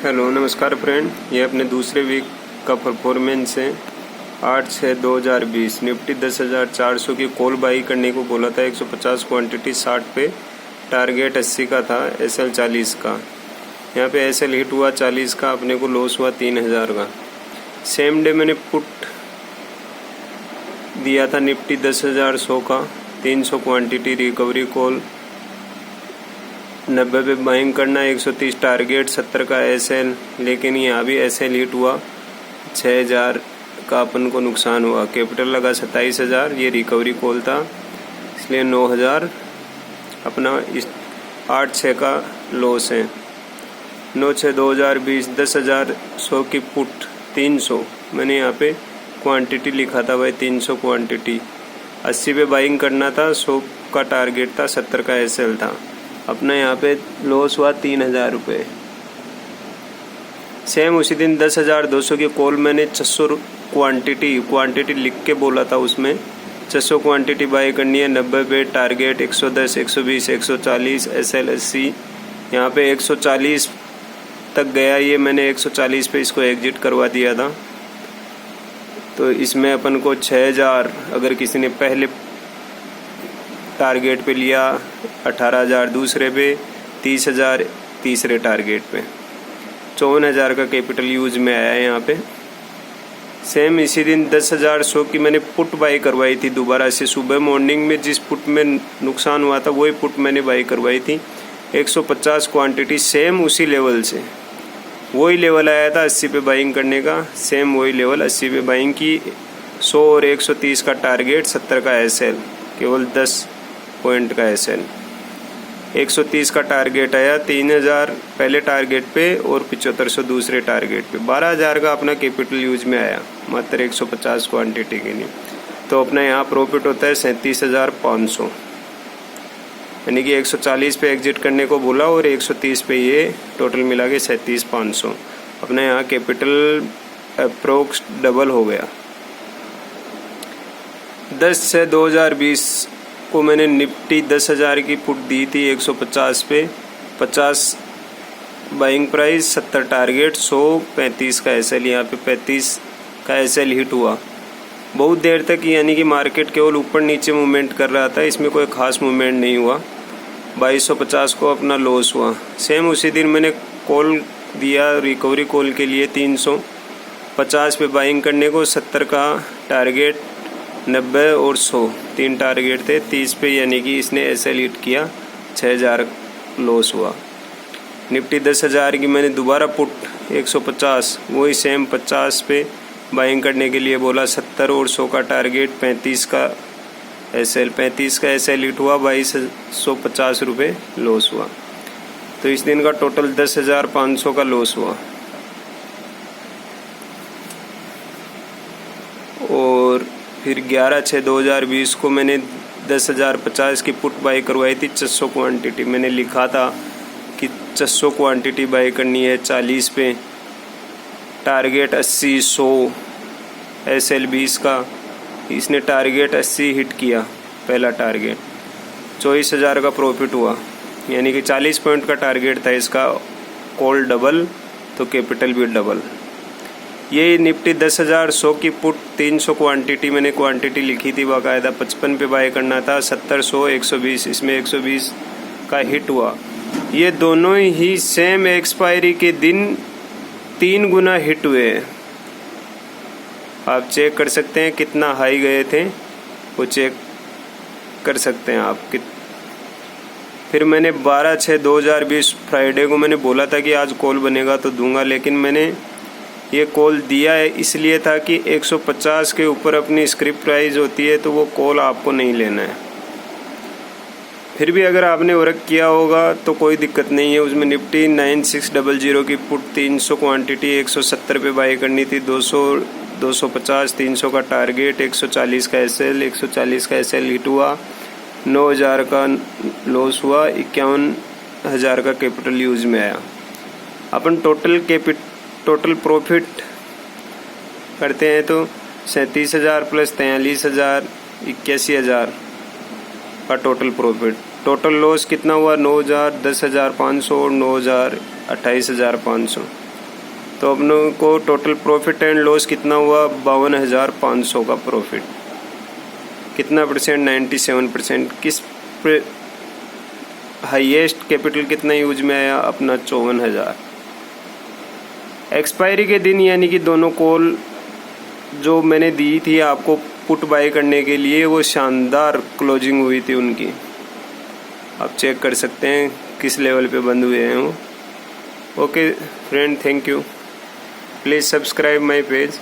Hello नमस्कार friend, ये अपने दूसरे वीक का परफॉर्मेंस है। 8/6/2020 निफ्टी 10,400 की कॉल बाई करने को बोला था। 150 क्वांटिटी 60 पे, टारगेट 80 का था, SL 40 का। यहाँ पे SL हिट हुआ 40 का, अपने को लॉस हुआ 3,000 का। सेम डे मैंने पुट दिया था निफ्टी 10,100 का, 300 क्वांटिटी रिकवरी कॉल, 90 पे बाइंग करना, 130 टारगेट, 70 का SL। लेकिन यहाँ भी SL हिट हुआ 6,000 का, अपन को नुकसान हुआ। कैपिटल लगा 27,000, ये रिकवरी कॉल था, इसलिए 9,000 अपना इस 8/6 का लॉस है। 9/6/2020 10,100 की पुट 300, मैंने यहाँ पे क्वांटिटी लिखा था भाई, 300 क्वांटिटी। 80 पे बाइंग करना था, 100 का टारगेट था, 70 का SL था। अपना यहाँ पे लॉस हुआ 3,000 रुपये। सेम उसी दिन 10,200 की कॉल मैंने 600 क्वांटिटी लिख के बोला था, उसमें 600 क्वांटिटी बाई करनी है। 90 पे टारगेट, 110, 120, 140, SL 80। यहाँ पे 140 तक गया, ये मैंने 140 पे इसको एग्जिट करवा दिया था। तो इसमें अपन को 6,000 अगर किसी ने पहले टारगेट पे लिया, 18,000 दूसरे पे, 30,000 तीसरे टारगेट पे, 54,000 का कैपिटल यूज में आया है यहाँ पे। सेम इसी दिन 10,100 की मैंने पुट बाई करवाई थी दोबारा से। सुबह मॉर्निंग में जिस पुट में नुकसान हुआ था वही पुट मैंने बाई करवाई थी। 150 क्वांटिटी, सेम उसी लेवल से, वही लेवल आया था 80 पे बाइंग करने का। सेम वही लेवल 80 पे बाइंग की, 100 और 130 का टारगेट, 70 का SL, केवल 10 पॉइंट का SL। 130 का टारगेट आया, 3,000 पहले टारगेट पे और 7,500 दूसरे टारगेट पे। 12,000 का अपना कैपिटल यूज में आया, मात्र 150 क्वांटिटी के लिए। तो अपना यहाँ प्रॉफिट होता है 37,500, यानी कि 140 पे एग्जिट करने को बोला और 130 पे ये टोटल मिला के 37,500। अपना यहाँ कैपिटल अप्रोक्स डबल हो गया। 10/6/2020 को मैंने निफ्टी 10,000 की पुट दी थी 150 पे, 50 बाइंग प्राइस, 70 टारगेट, 100, 35 का SL। यहाँ पे 35 का SL हिट हुआ बहुत देर तक, यानी कि मार्केट केवल ऊपर नीचे मूवमेंट कर रहा था, इसमें कोई ख़ास मूवमेंट नहीं हुआ। 2250 को अपना लॉस हुआ। सेम उसी दिन मैंने कॉल दिया रिकवरी कॉल के लिए 350 पे बाइंग करने को, 70 का टारगेट, 90 और 100 तीन टारगेट थे। 30 पे यानी कि इसने SL हिट किया, 6,000 लॉस हुआ। निफ्टी 10,000 की मैंने दोबारा पुट 150, वही सेम 50 पे बाइंग करने के लिए बोला, 70 और 100 का टारगेट, 35 का SL। 35 का SL हिट हुआ, 2,250 रुपये लॉस हुआ। तो इस दिन का टोटल 10,500 का लॉस हुआ। और फिर 11/6/2020 को मैंने 10,050 की पुट बाई करवाई थी 600 क्वांटिटी। मैंने लिखा था कि 600 क्वांटिटी बाई करनी है 40 पे, टारगेट 80, 100, SL 20 का। इसने टारगेट 80 हिट किया, पहला टारगेट, 24,000 का प्रॉफिट हुआ, यानी कि 40 पॉइंट का टारगेट था इसका। कॉल डबल तो कैपिटल भी डबल। ये निफ्टी 10,100 की पुट 300 क्वांटिटी, मैंने क्वांटिटी लिखी थी बाकायदा, 55 पे बाय करना था, 70, 100, 120, इसमें 120 का हिट हुआ। ये दोनों ही सेम एक्सपायरी के दिन 3 गुना हिट हुए हैं। आप चेक कर सकते हैं कितना हाई गए थे, वो चेक कर सकते हैं आप। फिर मैंने 12/6/2020 फ्राइडे को मैंने बोला था कि आज कॉल बनेगा तो दूंगा, लेकिन मैंने ये कॉल दिया है इसलिए था कि 150 के ऊपर अपनी स्क्रिप्ट प्राइस होती है, तो वो कॉल आपको नहीं लेना है। फिर भी अगर आपने वर्क किया होगा तो कोई दिक्कत नहीं है। उसमें निफ्टी 9600 की पुट 300 क्वांटिटी 170 पे बाई करनी थी, 200, 250, 300 का टारगेट, 140 का SL। 140 का SL हिट हुआ, 9,000 का लॉस हुआ, 51,000 का कैपिटल यूज में आया। अपन टोटल प्रॉफिट करते हैं तो 37,000 प्लस 43,000, 81,000 का टोटल प्रॉफिट। टोटल लॉस कितना हुआ? 9,000, 10,500 और 9,000, 28,500। तो अपनों को टोटल प्रॉफिट एंड लॉस कितना हुआ, 52,500 का प्रॉफिट। कितना परसेंट, 97%। किस हाईएस्ट कैपिटल कितना यूज में आया अपना, 54,000। एक्सपायरी के दिन यानी कि दोनों कॉल जो मैंने दी थी आपको पुट बाय करने के लिए, वो शानदार क्लोजिंग हुई थी उनकी। आप चेक कर सकते हैं किस लेवल पे बंद हुए हैं वो। Okay friend, thank you. Please subscribe my page.